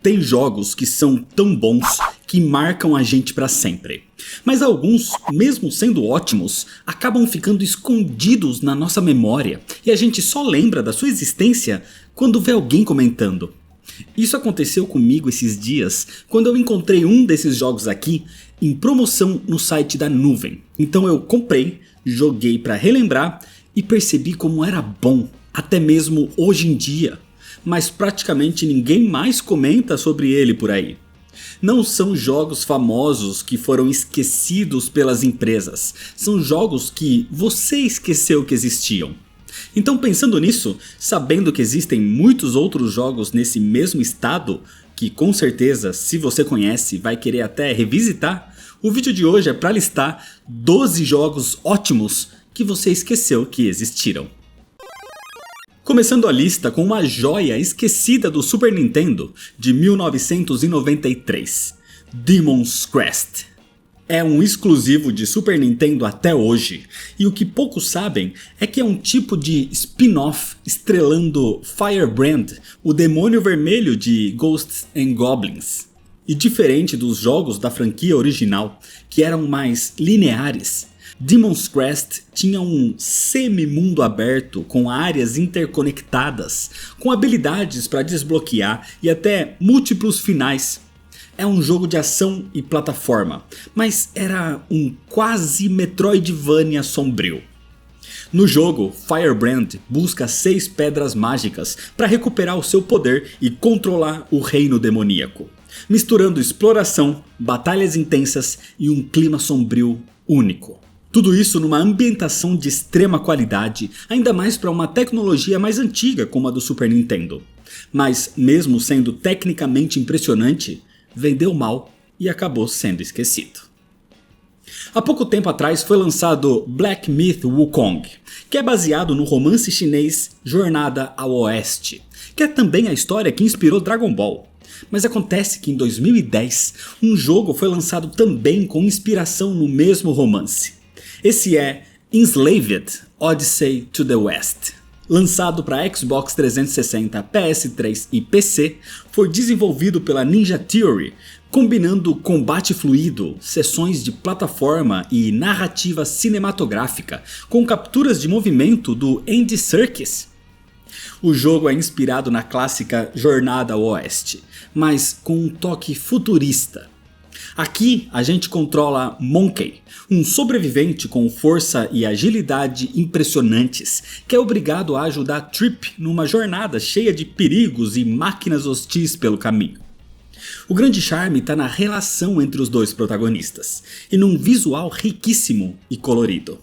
Tem jogos que são tão bons que marcam a gente para sempre. Mas alguns, mesmo sendo ótimos, acabam ficando escondidos na nossa memória e a gente só lembra da sua existência quando vê alguém comentando. Isso aconteceu comigo esses dias quando eu encontrei um desses jogos aqui em promoção no site da Nuvem. Então eu comprei, joguei para relembrar e percebi como era bom, até mesmo hoje em dia. Mas praticamente ninguém mais comenta sobre ele por aí. Não são jogos famosos que foram esquecidos pelas empresas, são jogos que você esqueceu que existiam. Então, pensando nisso, sabendo que existem muitos outros jogos nesse mesmo estado, que com certeza, se você conhece, vai querer até revisitar, o vídeo de hoje é para listar 12 jogos ótimos que você esqueceu que existiram. Começando a lista com uma joia esquecida do Super Nintendo de 1993, Demon's Crest. É um exclusivo de Super Nintendo até hoje, e o que poucos sabem é que é um tipo de spin-off estrelando Firebrand, o demônio vermelho de Ghosts and Goblins. E diferente dos jogos da franquia original, que eram mais lineares, Demon's Crest tinha um semi-mundo aberto com áreas interconectadas, com habilidades para desbloquear e até múltiplos finais. É um jogo de ação e plataforma, mas era um quase Metroidvania sombrio. No jogo, Firebrand busca 6 pedras mágicas para recuperar o seu poder e controlar o reino demoníaco, misturando exploração, batalhas intensas e um clima sombrio único. Tudo isso numa ambientação de extrema qualidade, ainda mais para uma tecnologia mais antiga como a do Super Nintendo. Mas mesmo sendo tecnicamente impressionante, vendeu mal e acabou sendo esquecido. Há pouco tempo atrás foi lançado Black Myth Wukong, que é baseado no romance chinês Jornada ao Oeste, que é também a história que inspirou Dragon Ball. Mas acontece que em 2010, um jogo foi lançado também com inspiração no mesmo romance. Esse é Enslaved: Odyssey to the West. Lançado para Xbox 360, PS3 e PC, foi desenvolvido pela Ninja Theory, combinando combate fluido, sessões de plataforma e narrativa cinematográfica, com capturas de movimento do Andy Serkis. O jogo é inspirado na clássica Jornada ao Oeste, mas com um toque futurista. Aqui a gente controla Monkey, um sobrevivente com força e agilidade impressionantes, que é obrigado a ajudar Trip numa jornada cheia de perigos e máquinas hostis pelo caminho. O grande charme está na relação entre os dois protagonistas, e num visual riquíssimo e colorido.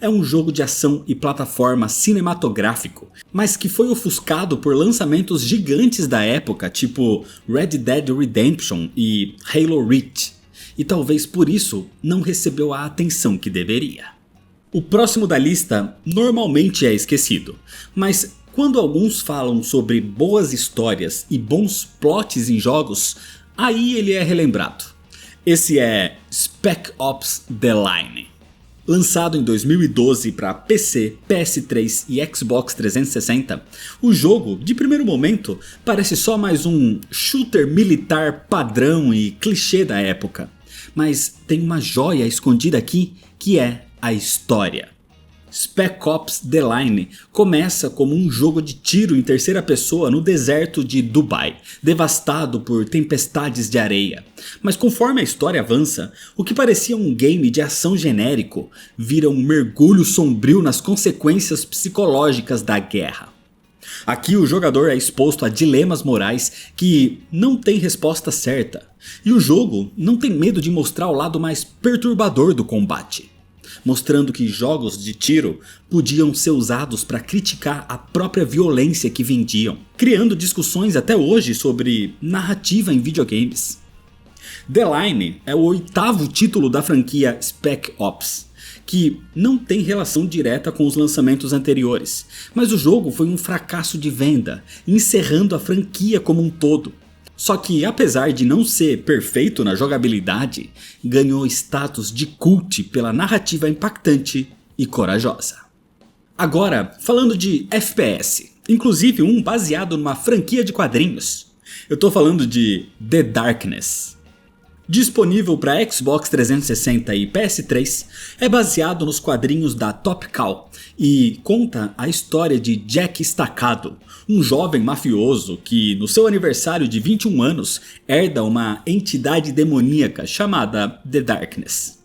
É um jogo de ação e plataforma cinematográfico, mas que foi ofuscado por lançamentos gigantes da época, tipo Red Dead Redemption e Halo Reach, e talvez por isso não recebeu a atenção que deveria. O próximo da lista normalmente é esquecido, mas quando alguns falam sobre boas histórias e bons plots em jogos, aí ele é relembrado. Esse é Spec Ops: The Line. Lançado em 2012 para PC, PS3 e Xbox 360, o jogo, de primeiro momento, parece só mais um shooter militar padrão e clichê da época. Mas tem uma joia escondida aqui, que é a história. Spec Ops: The Line começa como um jogo de tiro em terceira pessoa no deserto de Dubai, devastado por tempestades de areia. Mas conforme a história avança, o que parecia um game de ação genérico vira um mergulho sombrio nas consequências psicológicas da guerra. Aqui o jogador é exposto a dilemas morais que não tem resposta certa, e o jogo não tem medo de mostrar o lado mais perturbador do combate, mostrando que jogos de tiro podiam ser usados para criticar a própria violência que vendiam, criando discussões até hoje sobre narrativa em videogames. The Line é o 8º título da franquia Spec Ops, que não tem relação direta com os lançamentos anteriores, mas o jogo foi um fracasso de venda, encerrando a franquia como um todo. Só que apesar de não ser perfeito na jogabilidade, ganhou status de cult pela narrativa impactante e corajosa. Agora, falando de FPS, inclusive um baseado numa franquia de quadrinhos. Eu tô falando de The Darkness. Disponível para Xbox 360 e PS3, é baseado nos quadrinhos da Top Cow e conta a história de Jack Estacado, um jovem mafioso que no seu aniversário de 21 anos herda uma entidade demoníaca chamada The Darkness.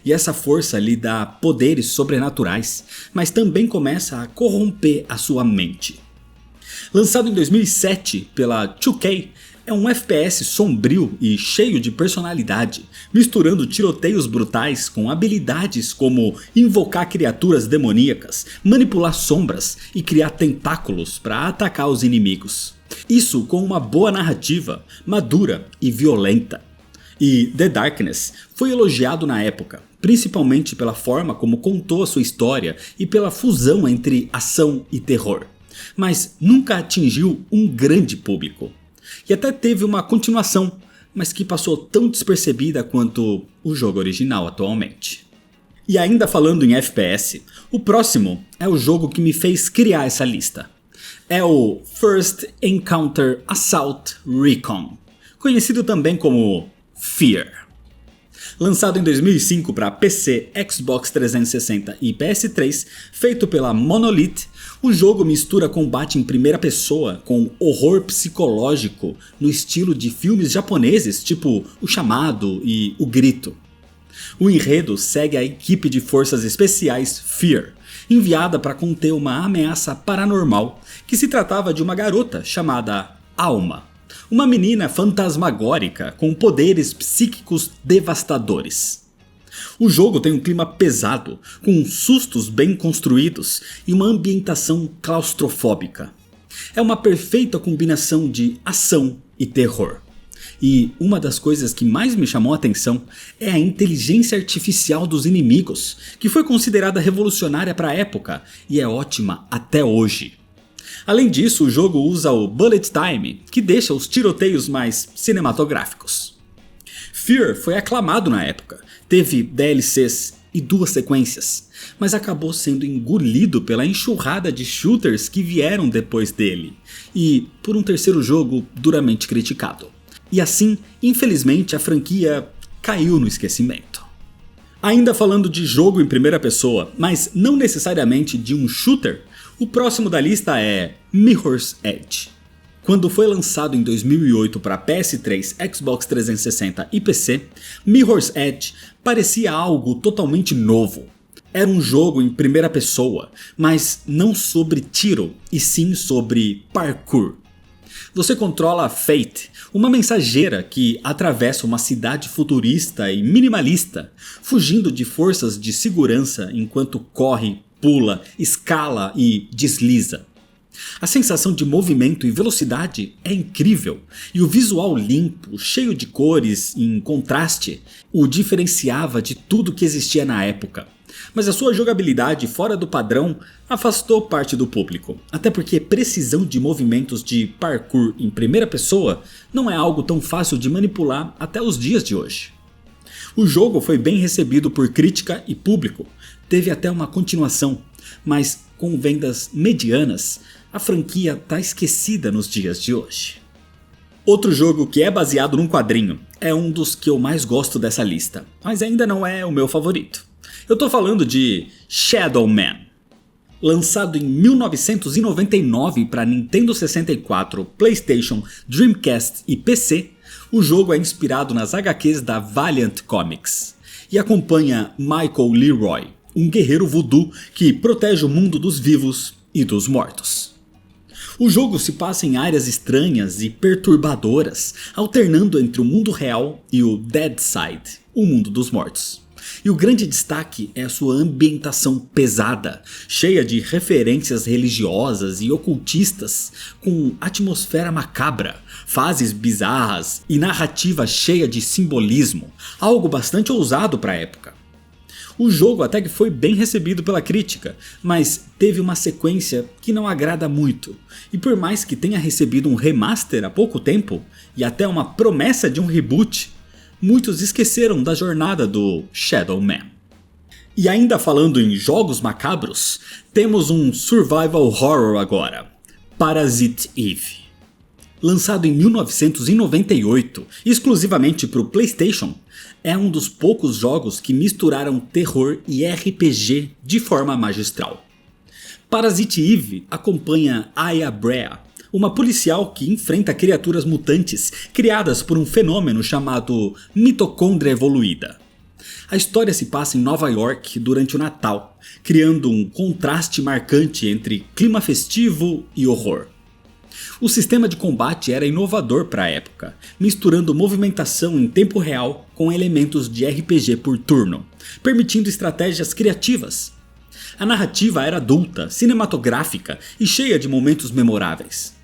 E essa força lhe dá poderes sobrenaturais, mas também começa a corromper a sua mente. Lançado em 2007 pela 2K, é um FPS sombrio e cheio de personalidade, misturando tiroteios brutais com habilidades como invocar criaturas demoníacas, manipular sombras e criar tentáculos para atacar os inimigos. Isso com uma boa narrativa, madura e violenta. E The Darkness foi elogiado na época, principalmente pela forma como contou a sua história e pela fusão entre ação e terror, mas nunca atingiu um grande público. E até teve uma continuação, mas que passou tão despercebida quanto o jogo original atualmente. E ainda falando em FPS, o próximo é o jogo que me fez criar essa lista. É o First Encounter Assault Recon, conhecido também como Fear. Lançado em 2005 para PC, Xbox 360 e PS3, feito pela Monolith, o jogo mistura combate em primeira pessoa com horror psicológico no estilo de filmes japoneses tipo O Chamado e O Grito. O enredo segue a equipe de forças especiais Fear, enviada para conter uma ameaça paranormal, que se tratava de uma garota chamada Alma, uma menina fantasmagórica com poderes psíquicos devastadores. O jogo tem um clima pesado, com sustos bem construídos e uma ambientação claustrofóbica. É uma perfeita combinação de ação e terror. E uma das coisas que mais me chamou a atenção é a inteligência artificial dos inimigos, que foi considerada revolucionária para a época e é ótima até hoje. Além disso, o jogo usa o Bullet Time, que deixa os tiroteios mais cinematográficos. Fear foi aclamado na época, teve DLCs e 2 sequências, mas acabou sendo engolido pela enxurrada de shooters que vieram depois dele, e por um terceiro jogo duramente criticado. E assim, infelizmente, a franquia caiu no esquecimento. Ainda falando de jogo em primeira pessoa, mas não necessariamente de um shooter, o próximo da lista é Mirror's Edge. Quando foi lançado em 2008 para PS3, Xbox 360 e PC, Mirror's Edge parecia algo totalmente novo. Era um jogo em primeira pessoa, mas não sobre tiro, e sim sobre parkour. Você controla a Fate, uma mensageira que atravessa uma cidade futurista e minimalista, fugindo de forças de segurança enquanto corre, pula, escala e desliza. A sensação de movimento e velocidade é incrível, e o visual limpo, cheio de cores e em contraste, o diferenciava de tudo que existia na época. Mas a sua jogabilidade fora do padrão afastou parte do público, até porque precisão de movimentos de parkour em primeira pessoa não é algo tão fácil de manipular até os dias de hoje. O jogo foi bem recebido por crítica e público, teve até uma continuação, mas com vendas medianas, a franquia está esquecida nos dias de hoje. Outro jogo que é baseado num quadrinho é um dos que eu mais gosto dessa lista, mas ainda não é o meu favorito. Eu tô falando de Shadow Man. Lançado em 1999 para Nintendo 64, PlayStation, Dreamcast e PC, o jogo é inspirado nas HQs da Valiant Comics e acompanha Michael Leroy, um guerreiro voodoo que protege o mundo dos vivos e dos mortos. O jogo se passa em áreas estranhas e perturbadoras, alternando entre o mundo real e o Dead Side, o mundo dos mortos. E o grande destaque é a sua ambientação pesada, cheia de referências religiosas e ocultistas, com atmosfera macabra, fases bizarras e narrativa cheia de simbolismo, algo bastante ousado para a época. O jogo até que foi bem recebido pela crítica, mas teve uma sequência que não agrada muito, e por mais que tenha recebido um remaster há pouco tempo, e até uma promessa de um reboot, muitos esqueceram da jornada do Shadow Man. E ainda falando em jogos macabros, temos um survival horror agora, Parasite Eve. Lançado em 1998, exclusivamente para o PlayStation, é um dos poucos jogos que misturaram terror e RPG de forma magistral. Parasite Eve acompanha Aya Brea, uma policial que enfrenta criaturas mutantes criadas por um fenômeno chamado mitocôndria evoluída. A história se passa em Nova York durante o Natal, criando um contraste marcante entre clima festivo e horror. O sistema de combate era inovador para a época, misturando movimentação em tempo real com elementos de RPG por turno, permitindo estratégias criativas. A narrativa era adulta, cinematográfica e cheia de momentos memoráveis.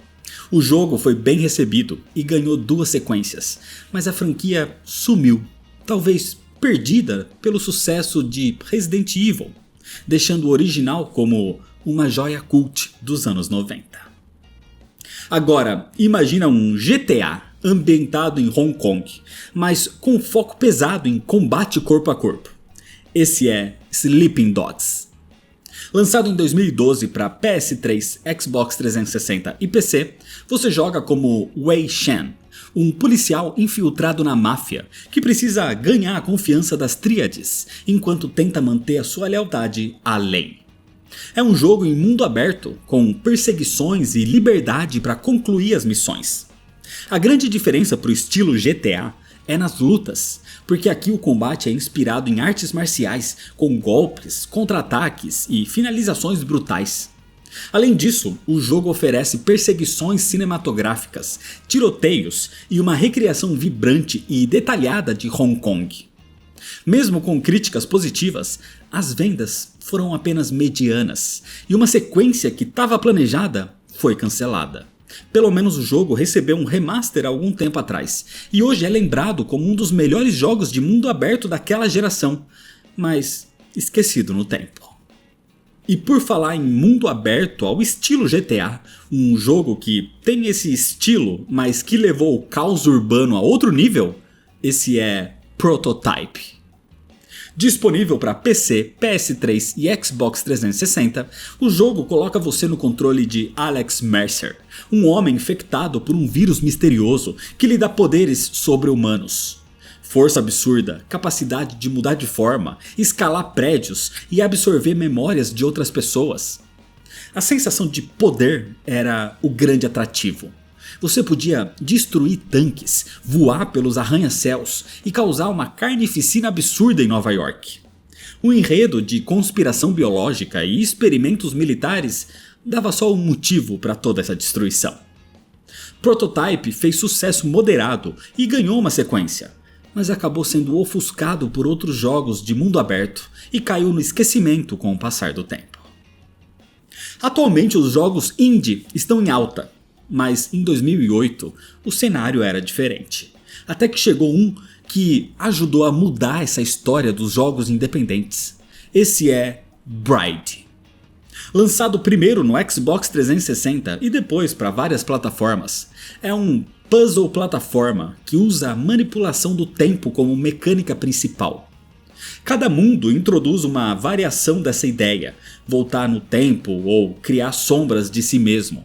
O jogo foi bem recebido e ganhou 2 sequências, mas a franquia sumiu, talvez perdida pelo sucesso de Resident Evil, deixando o original como uma joia cult dos anos 90. Agora, imagina um GTA ambientado em Hong Kong, mas com foco pesado em combate corpo a corpo. Esse é Sleeping Dogs. Lançado em 2012 para PS3, Xbox 360 e PC, você joga como Wei Shen, um policial infiltrado na máfia que precisa ganhar a confiança das tríades enquanto tenta manter a sua lealdade à lei. É um jogo em mundo aberto, com perseguições e liberdade para concluir as missões. A grande diferença para o estilo GTA é nas lutas, porque aqui o combate é inspirado em artes marciais, com golpes, contra-ataques e finalizações brutais. Além disso, o jogo oferece perseguições cinematográficas, tiroteios e uma recriação vibrante e detalhada de Hong Kong. Mesmo com críticas positivas, as vendas foram apenas medianas e uma sequência que estava planejada foi cancelada. Pelo menos o jogo recebeu um remaster há algum tempo atrás e hoje é lembrado como um dos melhores jogos de mundo aberto daquela geração, mas esquecido no tempo. E por falar em mundo aberto ao estilo GTA, um jogo que tem esse estilo, mas que levou o caos urbano a outro nível, esse é Prototype. Disponível para PC, PS3 e Xbox 360, o jogo coloca você no controle de Alex Mercer, um homem infectado por um vírus misterioso que lhe dá poderes sobre-humanos. Força absurda, capacidade de mudar de forma, escalar prédios e absorver memórias de outras pessoas. A sensação de poder era o grande atrativo. Você podia destruir tanques, voar pelos arranha-céus e causar uma carnificina absurda em Nova York. O enredo de conspiração biológica e experimentos militares dava só um motivo para toda essa destruição. Prototype fez sucesso moderado e ganhou uma sequência, mas acabou sendo ofuscado por outros jogos de mundo aberto e caiu no esquecimento com o passar do tempo. Atualmente os jogos indie estão em alta, mas em 2008 o cenário era diferente. Até que chegou um que ajudou a mudar essa história dos jogos independentes. Esse é Bride. Lançado primeiro no Xbox 360 e depois para várias plataformas, é um puzzle plataforma que usa a manipulação do tempo como mecânica principal. Cada mundo introduz uma variação dessa ideia, voltar no tempo ou criar sombras de si mesmo.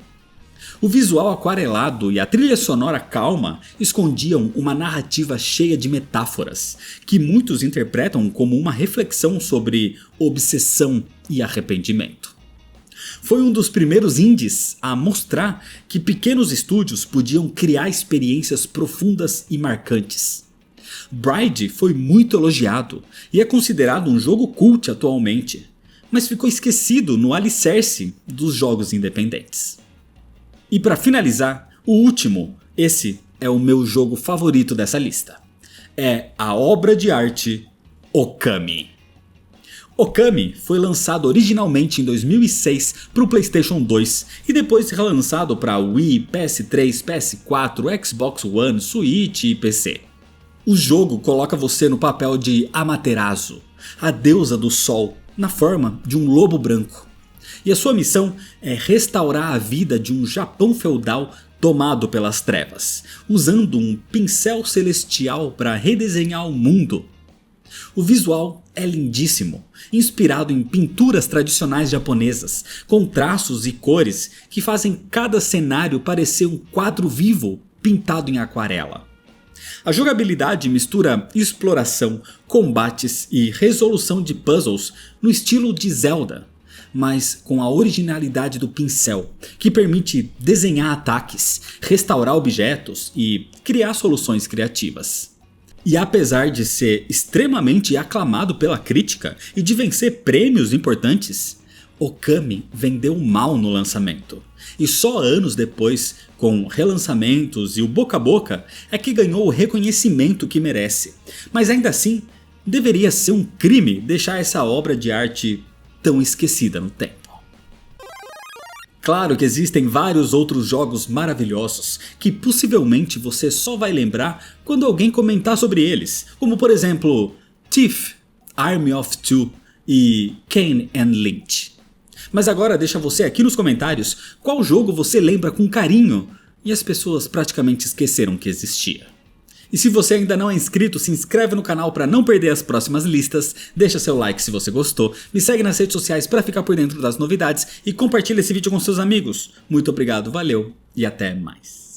O visual aquarelado e a trilha sonora calma escondiam uma narrativa cheia de metáforas, que muitos interpretam como uma reflexão sobre obsessão e arrependimento. Foi um dos primeiros indies a mostrar que pequenos estúdios podiam criar experiências profundas e marcantes. Bride foi muito elogiado e é considerado um jogo cult atualmente, mas ficou esquecido no alicerce dos jogos independentes. E para finalizar, o último, esse é o meu jogo favorito dessa lista. É a obra de arte Okami. Okami foi lançado originalmente em 2006 para o PlayStation 2 e depois relançado para Wii, PS3, PS4, Xbox One, Switch e PC. O jogo coloca você no papel de Amaterasu, a deusa do sol, na forma de um lobo branco. E a sua missão é restaurar a vida de um Japão feudal tomado pelas trevas, usando um pincel celestial para redesenhar o mundo. O visual é lindíssimo, inspirado em pinturas tradicionais japonesas, com traços e cores que fazem cada cenário parecer um quadro vivo pintado em aquarela. A jogabilidade mistura exploração, combates e resolução de puzzles no estilo de Zelda, mas com a originalidade do pincel, que permite desenhar ataques, restaurar objetos e criar soluções criativas. E apesar de ser extremamente aclamado pela crítica e de vencer prêmios importantes, Okami vendeu mal no lançamento. E só anos depois, com relançamentos e o boca a boca, é que ganhou o reconhecimento que merece. Mas ainda assim, deveria ser um crime deixar essa obra de arte tão esquecida no tempo. Claro que existem vários outros jogos maravilhosos que possivelmente você só vai lembrar quando alguém comentar sobre eles, como por exemplo Thief, Army of Two e Kane and Lynch. Mas agora deixa você aqui nos comentários qual jogo você lembra com carinho e as pessoas praticamente esqueceram que existia. E se você ainda não é inscrito, se inscreve no canal para não perder as próximas listas, deixa seu like se você gostou, me segue nas redes sociais para ficar por dentro das novidades e compartilha esse vídeo com seus amigos. Muito obrigado, valeu e até mais.